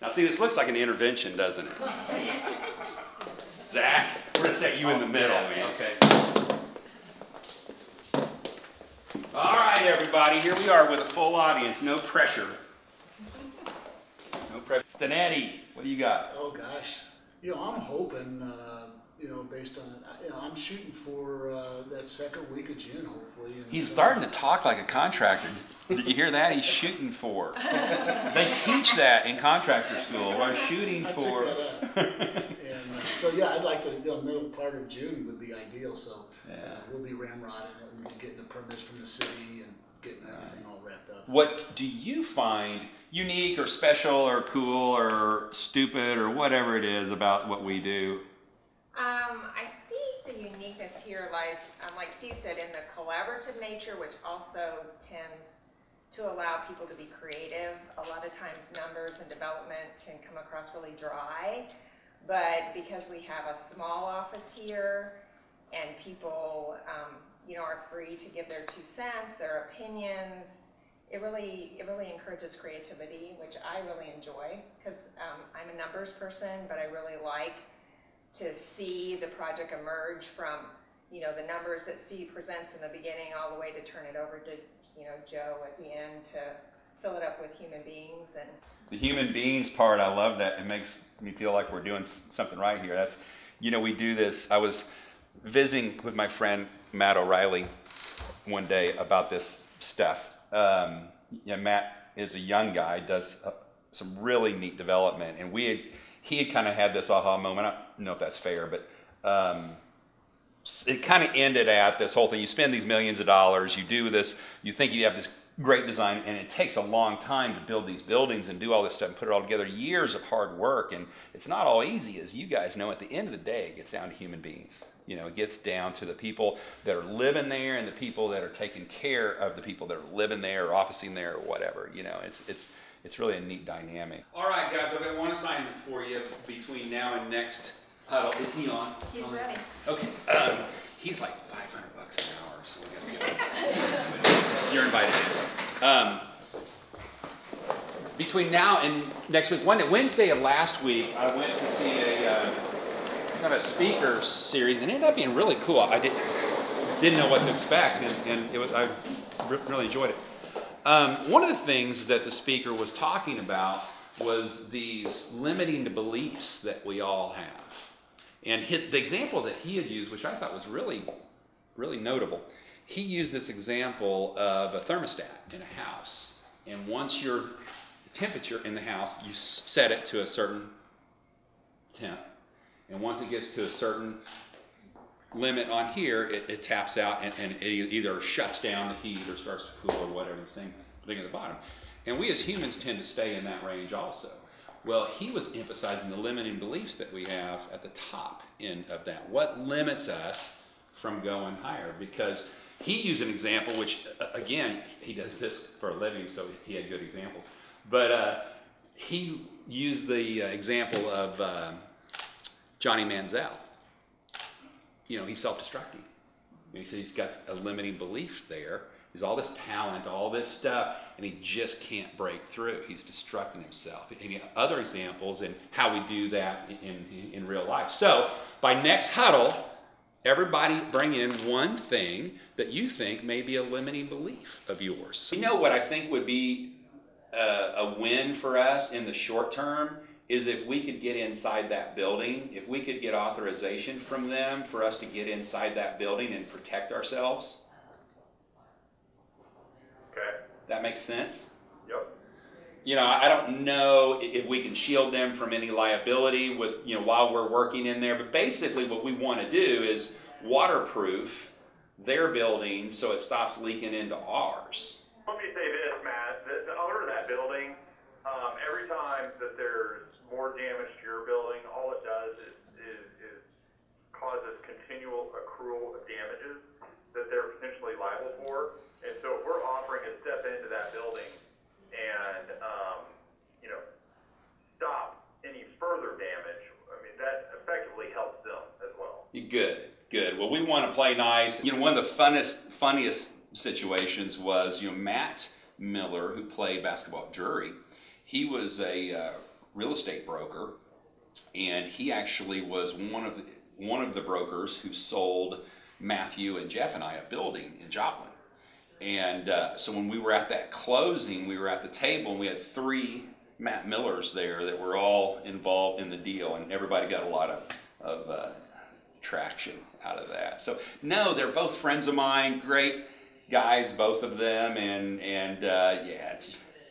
Now see, this looks like an intervention, doesn't it? Zach, we're gonna set you in the middle, man. Okay. All right, everybody, here we are with a full audience, no pressure. No pressure. Stanetti, what do you got? Oh gosh, I'm hoping, based on, I'm shooting for that second week of June, hopefully. And He's starting to talk like a contractor. Did you hear that? He's shooting for. They teach that in contractor school. We're shooting for. I picked that up. And so yeah, I'd like to. Middle part of June would be ideal. So we'll be ramrodding and getting the permits from the city and getting everything all wrapped up. What do you find unique or special or cool or stupid or whatever it is about what we do? I think the uniqueness here lies, like Steve said, in the collaborative nature, which also tends to allow people to be creative. A lot of times numbers and development can come across really dry, but because we have a small office here and people are free to give their 2 cents, their opinions, it really encourages creativity, which I really enjoy, because I'm a numbers person, but I really like to see the project emerge from the numbers that Steve presents in the beginning all the way to turn it over to Joe at the end to fill it up with human beings. And the human beings part, I love that. It makes me feel like we're doing something right here. That's, we do this. I was visiting with my friend Matt O'Reilly one day about this stuff. Matt is a young guy, does some really neat development, and he had kind of had this aha moment. I don't know if that's fair, but it kind of ended at this whole thing. You spend these millions of dollars, you do this, you think you have this great design, and it takes a long time to build these buildings and do all this stuff and put it all together, years of hard work, and it's not all easy, as you guys know. At the end of the day, it gets down to human beings. It gets down to the people that are living there and the people that are taking care of the people that are living there or officing there or whatever. It's really a neat dynamic. All right, guys, I've got one assignment for you between now and next huddle. Is he on? he's ready. Okay. He's like $500 an hour, so we got to get You're invited in. Between now and next week, Wednesday of last week, I went to see a speaker series, and it ended up being really cool. I didn't know what to expect, and I really enjoyed it. One of the things that the speaker was talking about was these limiting beliefs that we all have. And the example that he had used, which I thought was really, really notable, he used this example of a thermostat in a house. And once your temperature in the house, you set it to a certain temp. And once it gets to a certain limit on here, it taps out and it either shuts down the heat or starts to cool or whatever, the same thing at the bottom. And we as humans tend to stay in that range also. Well, he was emphasizing the limiting beliefs that we have at the top end of that. What limits us from going higher? Because he used an example, which, again, he does this for a living, so he had good examples. But he used the example of Johnny Manziel. He's self-destructing. He said he's got a limiting belief there. He's all this talent, all this stuff, and he just can't break through. He's destructing himself. And other examples in how we do that in real life. So by next huddle, everybody bring in one thing that you think may be a limiting belief of yours. What I think would be a win for us in the short term is if we could get inside that building, if we could get authorization from them for us to get inside that building and protect ourselves. Okay. That makes sense? Yep. I don't know if we can shield them from any liability with, while we're working in there, but basically what we want to do is waterproof their building so it stops leaking into ours. Let me say this, Matt. The owner of that building, every time that there's more damage to your building, all it does is causes continual accrual of damages that they're potentially liable for. And so if we're offering to step into that building and, stop any further damage, that effectively helps them as well. Good. Well, we want to play nice. One of the funniest situations was, Matt Miller, who played basketball at Drury. He was a real estate broker, and he actually was one of the brokers who sold Matthew and Jeff and I a building in Joplin. And so when we were at that closing, we were at the table, and we had 3 Matt Millers there that were all involved in the deal, and everybody got a lot of traction out of that. So no, they're both friends of mine, great guys, both of them, and yeah,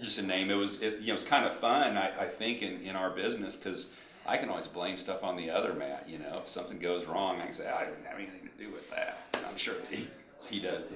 just a name. It was kind of fun, I think, in our business, because I can always blame stuff on the other Matt. If something goes wrong, I can say I didn't have anything to do with that. And I'm sure he does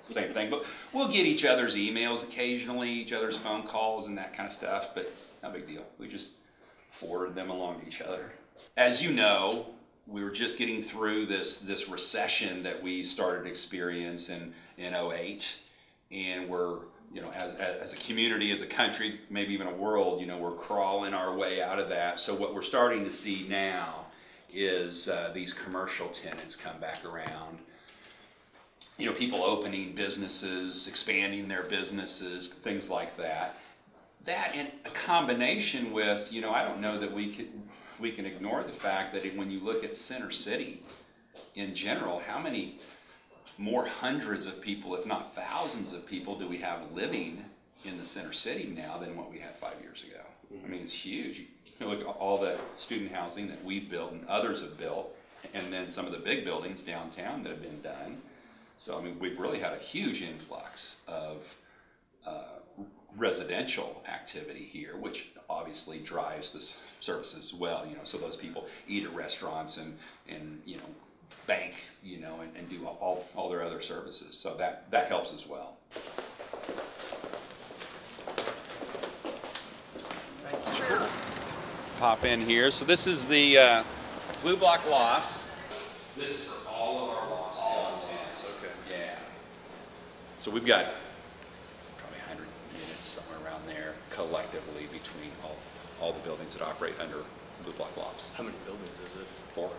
the same thing. But we'll get each other's emails occasionally, each other's phone calls and that kind of stuff. But no big deal. We just forward them along to each other. As you know, we were just getting through this recession that we started to experience in 2008, and we're as a community, as a country, maybe even a world, we're crawling our way out of that. So what we're starting to see now is these commercial tenants come back around. People opening businesses, expanding their businesses, things like that. That in a combination with, I don't know that we can ignore the fact that when you look at Center City in general, how many more hundreds of people, if not thousands of people, do we have living in the Center City now than what we had 5 years ago? I mean, it's huge. You look at all the student housing that we've built and others have built, and then some of the big buildings downtown that have been done. So, I mean, we've really had a huge influx of residential activity here, which obviously drives the services as well. So those people eat at restaurants and bank, and do all their other services. So that helps as well. Sure. Pop in here. So this is the Blue Block Lofts. This is for all of our lofts. All tenants. Okay. Yeah. So we've got probably 100 units somewhere around there collectively between all the buildings that operate under Blue Block Lofts. How many buildings is it? 4.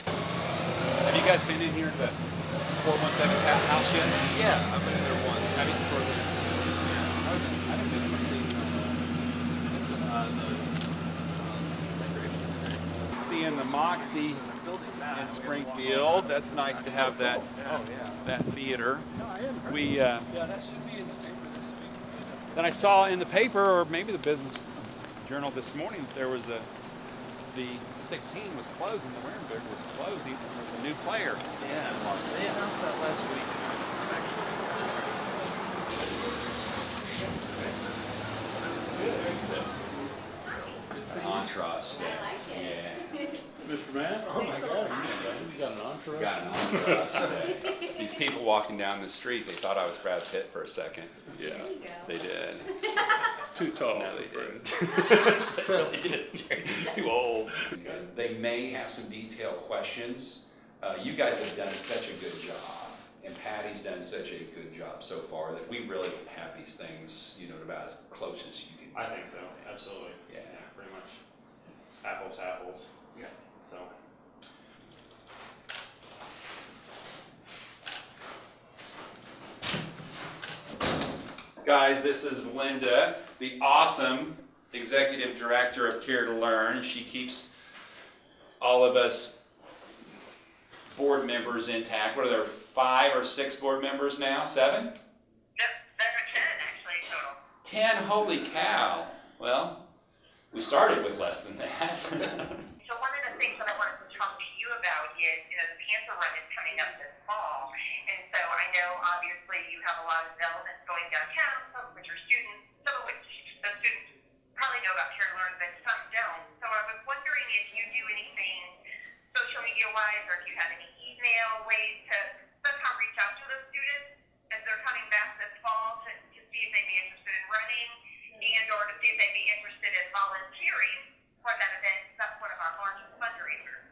Have you guys been in here at the 417 house yet? Yeah, I've been in there once. Have you? I haven't been in. Seeing the Moxie in Springfield, that's nice to have that theater. We Yeah, that should be in the paper this week. then I saw in the paper, or maybe the Business Journal this morning, there was the 16 was closing, the Warenberg was closing, and there was a new player. Yeah, they announced that last week. Entourage. Yeah. Mr. Man? Oh my God, You got an entourage? Got an entourage. These people walking down the street, they thought I was Brad Pitt for a second. Yeah. They did. Too tall. No, they didn't. They really didn't. Too old. They may have some detailed questions. You guys have done such a good job, and Patty's done such a good job so far that we really have these things, about as close as you can. I think so, absolutely. Yeah. Pretty much apples to apples. Yeah. So. Guys, this is Linda, the awesome Executive Director of Care to Learn. She keeps all of us board members intact. What are there, 5 or 6 board members now? 7? Yep, 10 actually total. 10, holy cow. Well, we started with less than that. So one of the things that I wanted to talk to you about is, the Panther Run is coming up this fall, and so I know obviously you have a lot of developments going downtown, some of which are students, some of which the students probably know about Care to Learn, but some don't. So I was wondering if you do anything social media wise, or if you have any email ways to somehow reach out to those students as they're coming back this fall to see if they'd be interested in running, and or to see if they'd be interested in volunteering for that event. That's one of our largest fundraisers.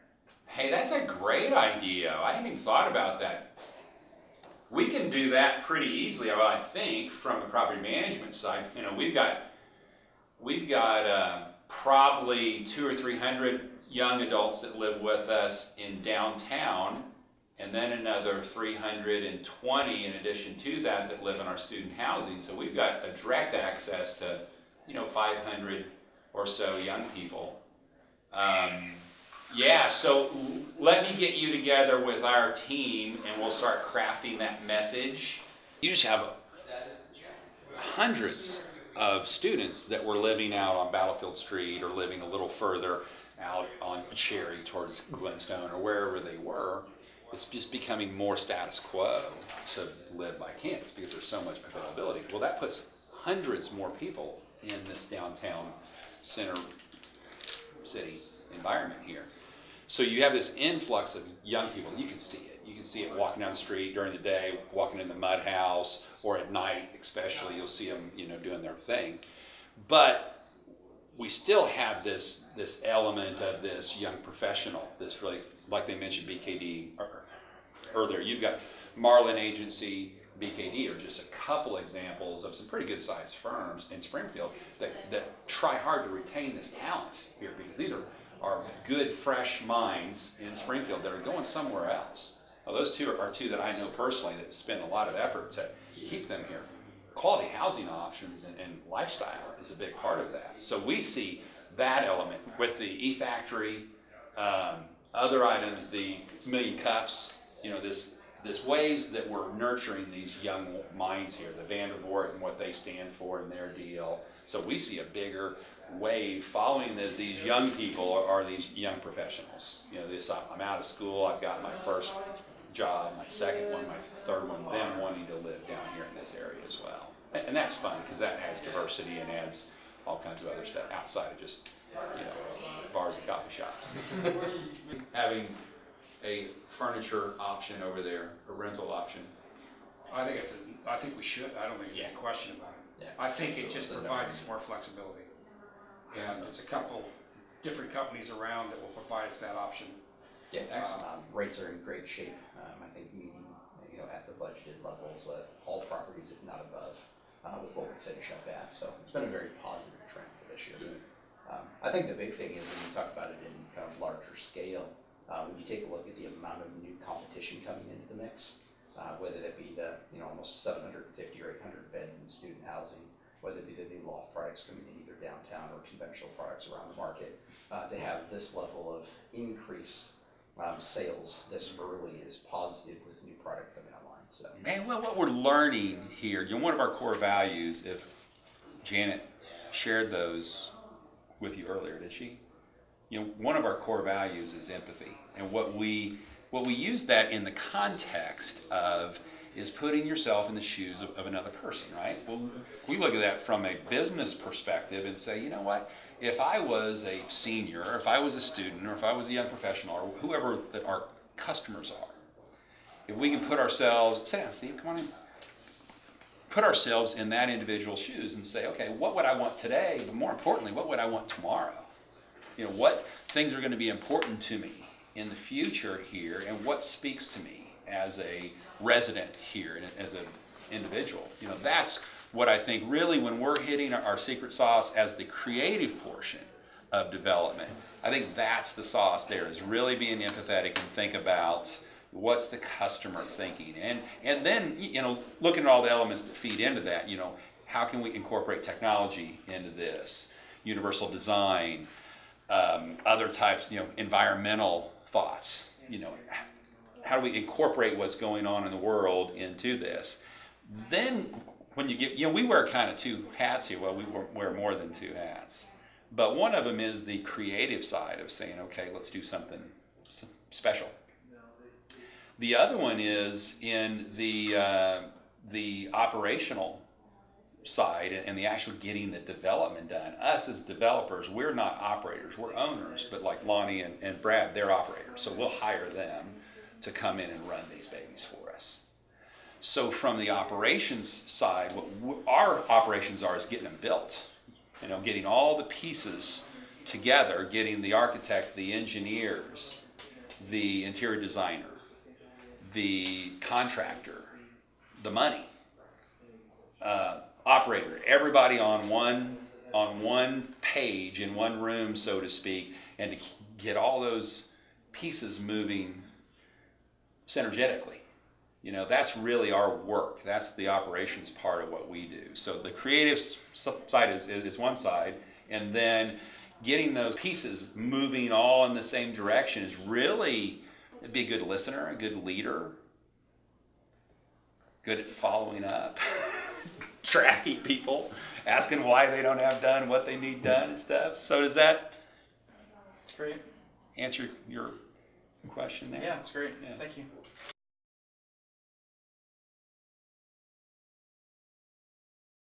Hey, that's a great idea. I hadn't even thought about that. We can do that pretty easily, I think, from the property management side. We've got probably 200 or 300 young adults that live with us in downtown, and then another 320 in addition to that live in our student housing. So we've got a direct access to, 500 or so young people. Yeah, so let me get you together with our team and we'll start crafting that message. You just have hundreds of students that were living out on Battlefield Street or living a little further out on Cherry towards Glenstone or wherever they were. It's just becoming more status quo to live by campus because there's so much availability. Well, that puts hundreds more people in this downtown center city environment here. So you have this influx of young people. You can see it. You can see it walking down the street during the day, walking in the mud house, or at night especially. You'll see them, doing their thing. But we still have this element of this young professional. This really, like they mentioned, BKD earlier. You've got Marlin Agency, BKD are just a couple examples of some pretty good sized firms in Springfield that try hard to retain this talent here because these are good, fresh minds in Springfield that are going somewhere else. Now, those two are two that I know personally that spend a lot of effort to keep them here. Quality housing options and lifestyle is a big part of that. So we see that element with the E-Factory, other items, the Million Cups, this ways that we're nurturing these young minds here, the Vandervoort and what they stand for in their deal. So we see a bigger wave following these young people are these young professionals. I'm out of school, I've got my first job, my second one, my third one, them wanting to live down here in this area as well. And that's fun because that adds diversity and adds all kinds of other stuff outside of just, bars and coffee shops. Having a furniture option over there, a rental option. I think we should. I don't think there's any question about it. Yeah. I think it just provides us more flexibility. And there's a couple different companies around that will provide us that option. Yeah, excellent. Rates are in great shape. I think meeting, at the budgeted levels, all properties, if not above, with what we finish up at. So it's been a very positive trend for this year. I think the big thing is, and we talked about it in kind of larger scale, when you take a look at the amount of new competition coming into the mix, whether that be the almost 750 or 800 beds in student housing, whether it be the new loft products coming in either downtown or conventional products around the market, to have this level of increased sales this early is positive with new product coming online. So, And what we're learning here, one of our core values, if Janet shared those with you earlier, did she? One of our core values is empathy, and what we use that in the context of is putting yourself in the shoes of another person, right? Well, we look at that from a business perspective and say, you know what? If I was a senior, or if I was a student, or if I was a young professional, or whoever that our customers are, if we can put ourselves, sit down, Steve, come on in. Put ourselves in that individual's shoes and say, okay, what would I want today? But more importantly, what would I want tomorrow? What things are going to be important to me in the future here, and what speaks to me as a resident here and as an individual. That's what I think really when we're hitting our secret sauce as the creative portion of development. I think that's the sauce there, is really being empathetic and think about what's the customer thinking, and then looking at all the elements that feed into that. How can we incorporate technology into this? Universal design, other types, environmental thoughts. How do we incorporate what's going on in the world into this? Then when you get, we wear kind of two hats here. Well, we wear more than two hats. But one of them is the creative side of saying, okay, let's do something special. The other one is in the operational side and the actual getting the development done. Us as developers, we're not operators, we're owners, but like Lonnie and Brad, they're operators. So we'll hire them to come in and run these babies for us. So from the operations side, what our operations are is getting them built, getting all the pieces together, getting the architect, the engineers, the interior designer, the contractor, the money, operator, everybody on one page in one room, so to speak, and to get all those pieces moving synergetically. You know, that's really our work. That's the operations part of what we do. So the creative side is one side, and then getting those pieces moving all in the same direction is really, be a good listener, a good leader, good at following up, tracking people, asking why they don't have done what they need done and stuff. So does that It's great. answer your question there? Yeah, it's great. Yeah. Thank you.